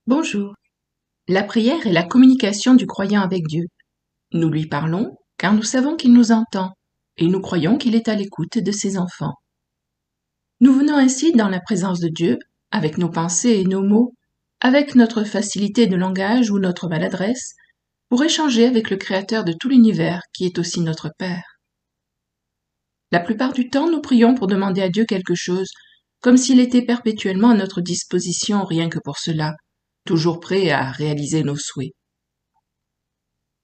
Bonjour. La prière est la communication du croyant avec Dieu. Nous lui parlons car nous savons qu'il nous entend et nous croyons qu'il est à l'écoute de ses enfants. Nous venons ainsi dans la présence de Dieu, avec nos pensées et nos mots, avec notre facilité de langage ou notre maladresse, pour échanger avec le Créateur de tout l'univers qui est aussi notre Père. La plupart du temps, nous prions pour demander à Dieu quelque chose, comme s'il était perpétuellement à notre disposition rien que pour cela, toujours prêt à réaliser nos souhaits.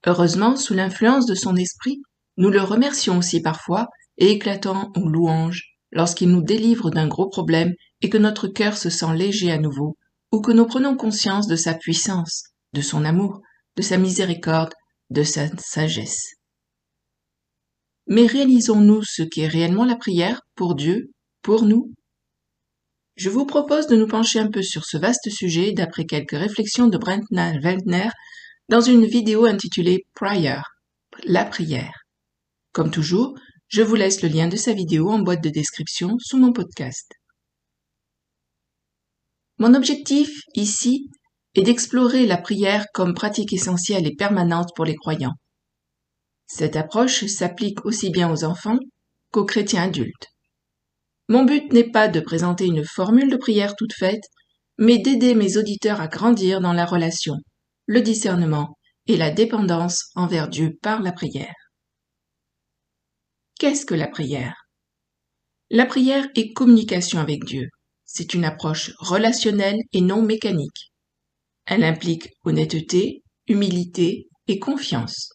Heureusement, sous l'influence de son esprit, nous le remercions aussi parfois et éclatons en louanges lorsqu'il nous délivre d'un gros problème et que notre cœur se sent léger à nouveau, ou que nous prenons conscience de sa puissance, de son amour, de sa miséricorde, de sa sagesse. Mais réalisons-nous ce qu'est réellement la prière pour Dieu, pour nous? Je vous propose de nous pencher un peu sur ce vaste sujet d'après quelques réflexions de Brendan Weltner dans une vidéo intitulée Prayer, la prière. Comme toujours, je vous laisse le lien de sa vidéo en boîte de description sous mon podcast. Mon objectif, ici, est d'explorer la prière comme pratique essentielle et permanente pour les croyants. Cette approche s'applique aussi bien aux enfants qu'aux chrétiens adultes. Mon but n'est pas de présenter une formule de prière toute faite, mais d'aider mes auditeurs à grandir dans la relation, le discernement et la dépendance envers Dieu par la prière. Qu'est-ce que la prière? La prière est communication avec Dieu. C'est une approche relationnelle et non mécanique. Elle implique honnêteté, humilité et confiance.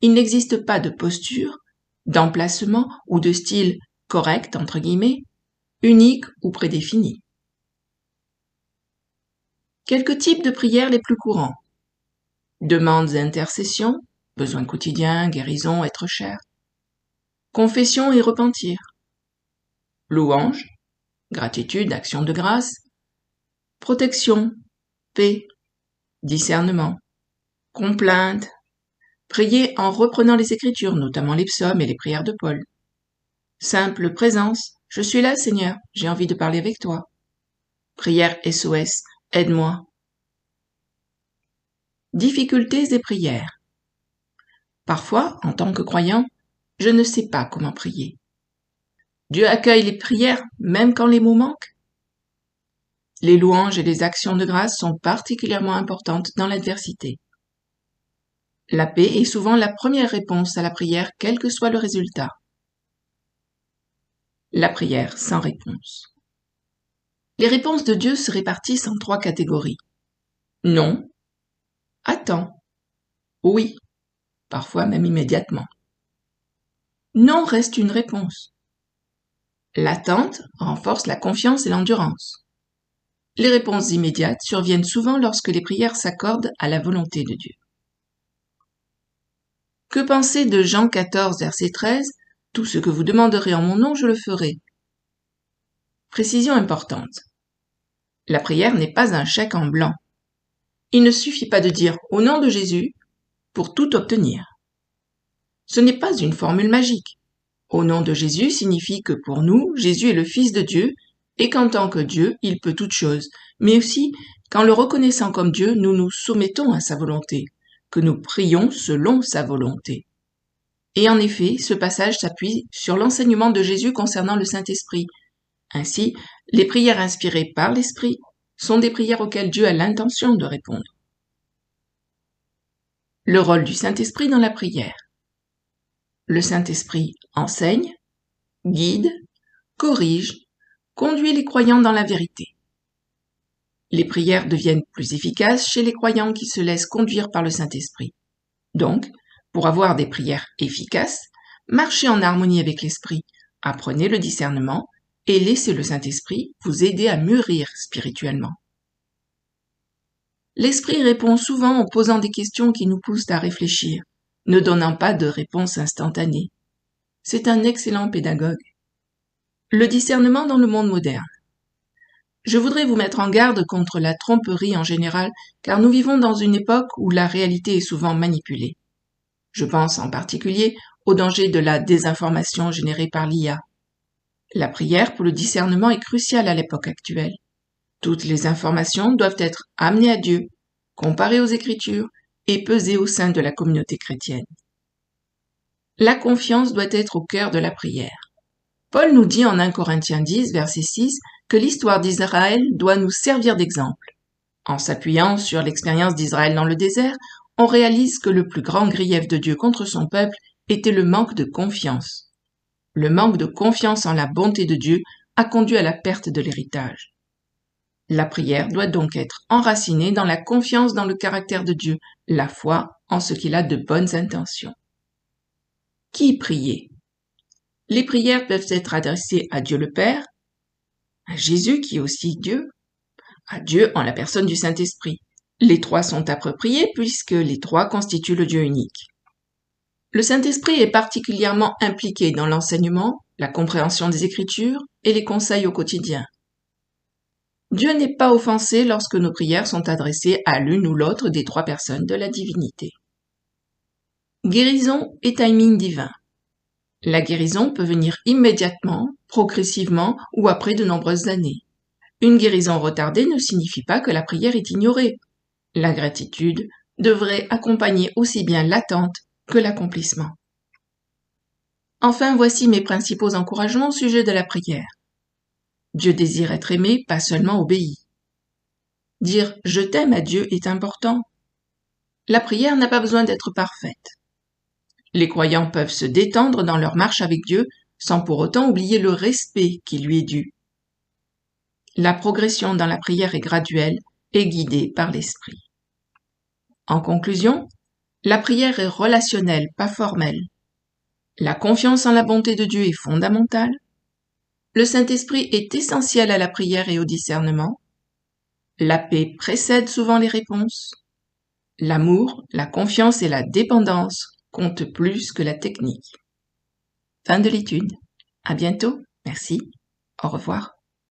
Il n'existe pas de posture, d'emplacement ou de style correct, entre guillemets, unique ou prédéfini. Quelques types de prières les plus courants. Demandes et intercessions, besoins quotidiens, guérison, être cher. Confession et repentir. Louange, gratitude, action de grâce. Protection, paix, discernement. Complainte. Prier en reprenant les Écritures, notamment les psaumes et les prières de Paul. Simple présence. Je suis là, Seigneur, j'ai envie de parler avec toi. Prière SOS, aide-moi. Difficultés et prières. Parfois, en tant que croyant, je ne sais pas comment prier. Dieu accueille les prières même quand les mots manquent. Les louanges et les actions de grâce sont particulièrement importantes dans l'adversité. La paix est souvent la première réponse à la prière, quel que soit le résultat. La prière sans réponse. Les réponses de Dieu se répartissent en 3 catégories. Non, attends, oui, parfois même immédiatement. Non reste une réponse. L'attente renforce la confiance et l'endurance. Les réponses immédiates surviennent souvent lorsque les prières s'accordent à la volonté de Dieu. Que penser de Jean 14, verset 13 ? Tout ce que vous demanderez en mon nom, je le ferai. Précision importante. La prière n'est pas un chèque en blanc. Il ne suffit pas de dire « au nom de Jésus » pour tout obtenir. Ce n'est pas une formule magique. Au nom de Jésus signifie que pour nous, Jésus est le Fils de Dieu et qu'en tant que Dieu, il peut toutes choses, mais aussi qu'en le reconnaissant comme Dieu, nous nous soumettons à sa volonté, que nous prions selon sa volonté. Et en effet, ce passage s'appuie sur l'enseignement de Jésus concernant le Saint-Esprit. Ainsi, les prières inspirées par l'Esprit sont des prières auxquelles Dieu a l'intention de répondre. Le rôle du Saint-Esprit dans la prière. Le Saint-Esprit enseigne, guide, corrige, conduit les croyants dans la vérité. Les prières deviennent plus efficaces chez les croyants qui se laissent conduire par le Saint-Esprit. Donc, pour avoir des prières efficaces, marchez en harmonie avec l'Esprit, apprenez le discernement et laissez le Saint-Esprit vous aider à mûrir spirituellement. L'Esprit répond souvent en posant des questions qui nous poussent à réfléchir, ne donnant pas de réponse instantanée. C'est un excellent pédagogue. Le discernement dans le monde moderne. Je voudrais vous mettre en garde contre la tromperie en général, car nous vivons dans une époque où la réalité est souvent manipulée. Je pense en particulier au danger de la désinformation générée par l'IA. La prière pour le discernement est cruciale à l'époque actuelle. Toutes les informations doivent être amenées à Dieu, comparées aux Écritures et pesées au sein de la communauté chrétienne. La confiance doit être au cœur de la prière. Paul nous dit en 1 Corinthiens 10, verset 6, que l'histoire d'Israël doit nous servir d'exemple. En s'appuyant sur l'expérience d'Israël dans le désert, on réalise que le plus grand grief de Dieu contre son peuple était le manque de confiance. Le manque de confiance en la bonté de Dieu a conduit à la perte de l'héritage. La prière doit donc être enracinée dans la confiance dans le caractère de Dieu, la foi en ce qu'il a de bonnes intentions. Qui prier? Les prières peuvent être adressées à Dieu le Père, à Jésus qui est aussi Dieu, à Dieu en la personne du Saint-Esprit. Les trois sont appropriés puisque les trois constituent le Dieu unique. Le Saint-Esprit est particulièrement impliqué dans l'enseignement, la compréhension des Écritures et les conseils au quotidien. Dieu n'est pas offensé lorsque nos prières sont adressées à l'une ou l'autre des trois personnes de la divinité. Guérison et timing divin. La guérison peut venir immédiatement, progressivement ou après de nombreuses années. Une guérison retardée ne signifie pas que la prière est ignorée. La gratitude devrait accompagner aussi bien l'attente que l'accomplissement. Enfin, voici mes principaux encouragements au sujet de la prière. Dieu désire être aimé, pas seulement obéi. Dire « je t'aime » à Dieu est important. La prière n'a pas besoin d'être parfaite. Les croyants peuvent se détendre dans leur marche avec Dieu sans pour autant oublier le respect qui lui est dû. La progression dans la prière est graduelle et guidée par l'Esprit. En conclusion, la prière est relationnelle, pas formelle. La confiance en la bonté de Dieu est fondamentale. Le Saint-Esprit est essentiel à la prière et au discernement. La paix précède souvent les réponses. L'amour, la confiance et la dépendance comptent plus que la technique. Fin de l'étude. À bientôt. Merci. Au revoir.